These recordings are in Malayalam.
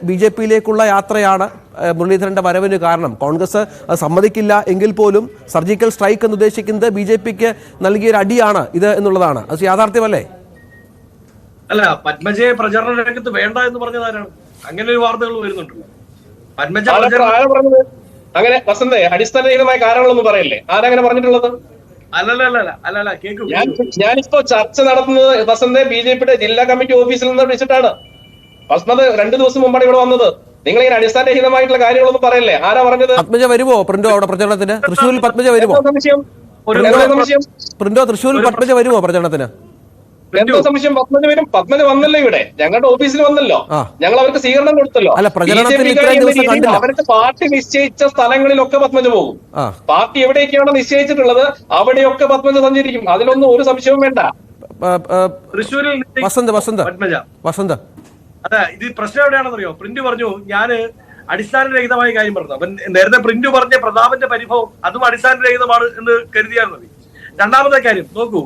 ബിജെപിയിലേക്കുള്ള യാത്രയാണ് മുരളീധരന്റെ വരവിന് കാരണം. കോൺഗ്രസ് സമ്മതിക്കില്ല എങ്കിൽ പോലും സർജിക്കൽ സ്ട്രൈക്ക് എന്ന് ഉദ്ദേശിക്കുന്നത് ബിജെപിക്ക് നൽകിയൊരു അടിയാണ് ഇത് എന്നുള്ളതാണ്. അത് യാഥാർത്ഥ്യമല്ലേ? അല്ല, പത്മജയെ പ്രചരണ രംഗത്ത് വേണ്ട എന്ന് പറഞ്ഞതാരാണ്? അങ്ങനെ ഒരു വാർത്തകൾ വരുന്നുണ്ടല്ലോ. പത്മജ അങ്ങനെ വസന്തേ അടിസ്ഥാനരഹിതമായ കാര്യങ്ങളൊന്നും പറയല്ലേ? ആരങ്ങനെ പറഞ്ഞിട്ടുള്ളത്? അല്ലല്ല കേൾക്കൂ. ഞാനിപ്പോ ചർച്ച നടത്തുന്നത് വസന്തേ ബിജെപിയുടെ ജില്ലാ കമ്മിറ്റി ഓഫീസിൽ നിന്ന് വിളിച്ചിട്ടാണ്. വസന്ത് 2 ദിവസം മുമ്പാണ് ഇവിടെ വന്നത്. നിങ്ങൾ ഇങ്ങനെ അടിസ്ഥാനരഹിതമായിട്ടുള്ള കാര്യങ്ങളൊന്നും പറയല്ലേ? ആരാ പറഞ്ഞത്? പത്മജ വരുമോ പ്രിന്റോ അവിടെ പ്രചരണത്തിന്? തൃശ്ശൂരിൽ പത്മജ വരുമോ? പ്രിന്റോ തൃശ്ശൂരിൽ പത്മജ വരുമോ പ്രചരണത്തിന്? എന്തോ സംശയം? പത്മജ വരും. പത്മജ വന്നല്ലോ, ഇവിടെ ഞങ്ങളുടെ ഓഫീസിൽ വന്നല്ലോ. ഞങ്ങൾ അവർക്ക് സ്വീകരണം കൊടുത്തല്ലോ. അവർക്ക് പാർട്ടി നിശ്ചയിച്ച സ്ഥലങ്ങളിലൊക്കെ പത്മജ പോകും. പാർട്ടി എവിടെയൊക്കെയാണോ നിശ്ചയിച്ചിട്ടുള്ളത് അവിടെയൊക്കെ പത്മജ സഞ്ചരിക്കും. അതിലൊന്നും ഒരു സംശയവും വേണ്ട. തൃശ്ശൂരിൽ വസന്ത് അതെ, ഇത് പ്രശ്നം എവിടെയാണെന്നറിയോ? പ്രിന്റ് പറഞ്ഞു ഞാന് അടിസ്ഥാനരഹിതമായ കാര്യം പറഞ്ഞു. അപ്പൊ നേരത്തെ പ്രിന്റ് പറഞ്ഞ പ്രതാപന്റെ പരിഭവം അതും അടിസ്ഥാനരഹിതമാണ് എന്ന് കരുതിയാൽ മതി. രണ്ടാമത്തെ കാര്യം നോക്കൂ,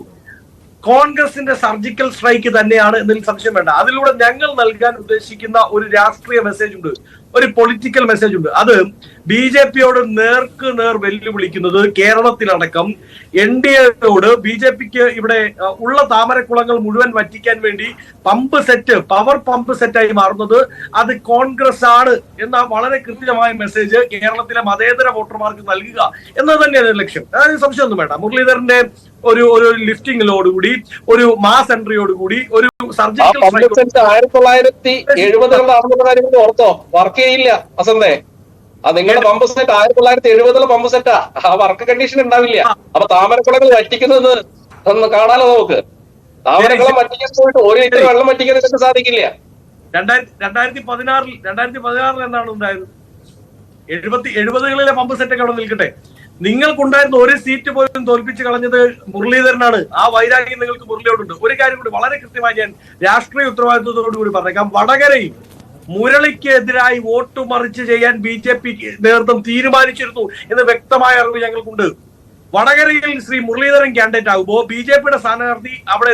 കോൺഗ്രസിന്റെ സർജിക്കൽ സ്ട്രൈക്ക് തന്നെയാണ് എന്നതിൽ സംശയം വേണ്ട. അതിലൂടെ ഞങ്ങൾ നൽകാൻ ഉദ്ദേശിക്കുന്ന ഒരു രാഷ്ട്രീയ മെസ്സേജ് ഉണ്ട്, ഒരു പൊളിറ്റിക്കൽ മെസ്സേജ് ഉണ്ട്. അത് ബിജെപിയോട് നേർക്ക് നേർ വെല്ലുവിളിക്കുന്നത് കേരളത്തിലടക്കം NDAയോട് ബിജെപിക്ക് ഇവിടെ ഉള്ള താമരക്കുളങ്ങൾ മുഴുവൻ വറ്റിക്കാൻ വേണ്ടി പവർ പമ്പ് സെറ്റായി മാറുന്നത് അത് കോൺഗ്രസ് ആണ് എന്ന വളരെ കൃത്യമായ മെസ്സേജ് കേരളത്തിലെ മതേതര വോട്ടർമാർക്ക് നൽകുക എന്നത് തന്നെയാണ് ലക്ഷ്യം. അതായത് സംശയമൊന്നും വേണ്ട. മുരളീധരന്റെ ഒരു ലിഫ്റ്റിംഗിലോടുകൂടി, ഒരു മാസ് എൻട്രിയോടുകൂടി, ഒരു സർജിക്കൽ 1970 ഓർത്തോ? വർക്ക് ചെയ്യില്ല വസന്തേ. നിങ്ങളുടെ പമ്പ് സെറ്റ് 1970 പമ്പ് സെറ്റാ. ആ വർക്ക് കണ്ടീഷൻ ഉണ്ടാവില്ല. അപ്പൊ താമരക്കുളങ്ങൾ വറ്റിക്കുന്നത് ഒന്ന് കാണാലോ നമുക്ക്. താമരക്കുളം വറ്റിക്കാൻ പോയിട്ട് 1 ലിറ്റർ വെള്ളം വറ്റിക്കാൻ സാധിക്കില്ല. 2016 എന്താണ് ഉണ്ടായത്? 70കളിലെ പമ്പ് സെറ്റൊക്കെ അവിടെ നിൽക്കട്ടെ. നിങ്ങൾക്കുണ്ടായിരുന്ന ഒരു സീറ്റ് പോലും തോൽപ്പിച്ച് കളഞ്ഞത് മുരളീധരനാണ്. ആ വൈരാഗ്യം നിങ്ങൾക്ക് മുരളിയോടുണ്ട്. ഒരു കാര്യം കൂടി വളരെ കൃത്യമായി ഞാൻ രാഷ്ട്രീയ ഉത്തരവാദിത്വത്തോടു കൂടി പറഞ്ഞേക്കാം. വടകരയിൽ മുരളിക്കെതിരായി വോട്ട് മറിച്ച് ചെയ്യാൻ ബിജെപി നേതൃത്വം തീരുമാനിച്ചിരുന്നു എന്ന് വ്യക്തമായ അറിവ് ഞങ്ങൾക്കുണ്ട്. വടകരയിൽ ശ്രീ മുരളീധരൻ കാൻഡിഡേറ്റ് ആകുമ്പോൾ ബിജെപിയുടെ സ്ഥാനാർത്ഥി അവിടെ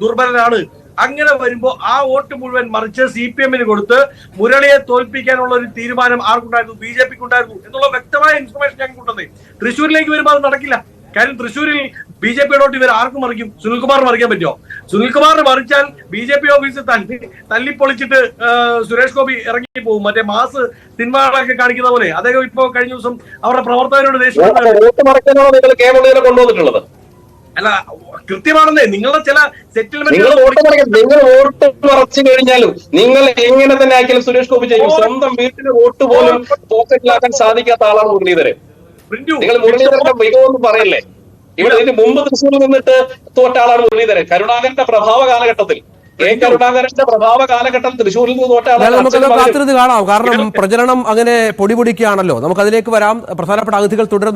ദുർബലനാണ്. അങ്ങനെ വരുമ്പോ ആ വോട്ട് മുഴുവൻ മറിച്ച് CPM-ന് കൊടുത്ത് മുരളിയെ തോൽപ്പിക്കാനുള്ള ഒരു തീരുമാനം ആർക്കുണ്ടായിരുന്നു? ബിജെപിക്ക് ഉണ്ടായിരുന്നു എന്നുള്ള വ്യക്തമായ ഇൻഫർമേഷൻ ഞങ്ങൾക്കുണ്ടെന്നേ. തൃശ്ശൂരിലേക്ക് വരുമ്പോൾ അത് നടക്കില്ല. കാര്യം തൃശ്ശൂരിൽ ബിജെപിയോട്ട് ഇവർ ആർക്കും മറിക്കും? സുനിൽകുമാറിന് മറിക്കാൻ പറ്റുമോ? സുനിൽകുമാറിന് മറിച്ചാൽ ബിജെപി ഓഫീസ് തല്ലിപ്പൊളിച്ചിട്ട് സുരേഷ് ഗോപി ഇറങ്ങി പോകും. മറ്റേ മാസ് സിനിമകളൊക്കെ കാണിക്കുന്ന പോലെ. അദ്ദേഹം ഇപ്പോ കഴിഞ്ഞ ദിവസം അവരുടെ പ്രവർത്തകരോട് കൊണ്ടുവന്നിട്ടുള്ളത് അല്ല, കൃത്യമാണെന്നേ. നിങ്ങളുടെ ചില സെറ്റിൽമെന്റ് നിങ്ങൾ വോട്ട് മറച്ചു കഴിഞ്ഞാലും നിങ്ങൾ എങ്ങനെ തന്നെ ആക്കിയാലും സുരേഷ് ഗോപി ചെയ്യും. സ്വന്തം വീട്ടിലെ വോട്ട് പോലും പോക്കറ്റിലാക്കാൻ സാധിക്കാത്ത ആളാണ് മുരളീധരൻ. നിങ്ങൾ മുരളീധരന്റെ മികവൊന്നും പറയല്ലേ? ഇവിടെ ഇതിന് മുമ്പ് തൃശ്ശൂരിൽ നിന്നിട്ട് തോറ്റ ആളാണ് മുരളീധരൻ. കരുണാകരന്റെ പ്രഭാവ കാലഘട്ടത്തിൽ തൃശ്ശൂരിൽ നിന്ന് തോറ്റ ആളാണ്. നമുക്കത് കാത്തിരുന്ന് കാണാം. കാരണം പ്രചരണം അങ്ങനെ പൊടിപൊടിക്കുകയാണല്ലോ. നമുക്ക് അതിലേക്ക് വരാം. പ്രധാനപ്പെട്ട അതിഥികൾ തുടരുന്നു.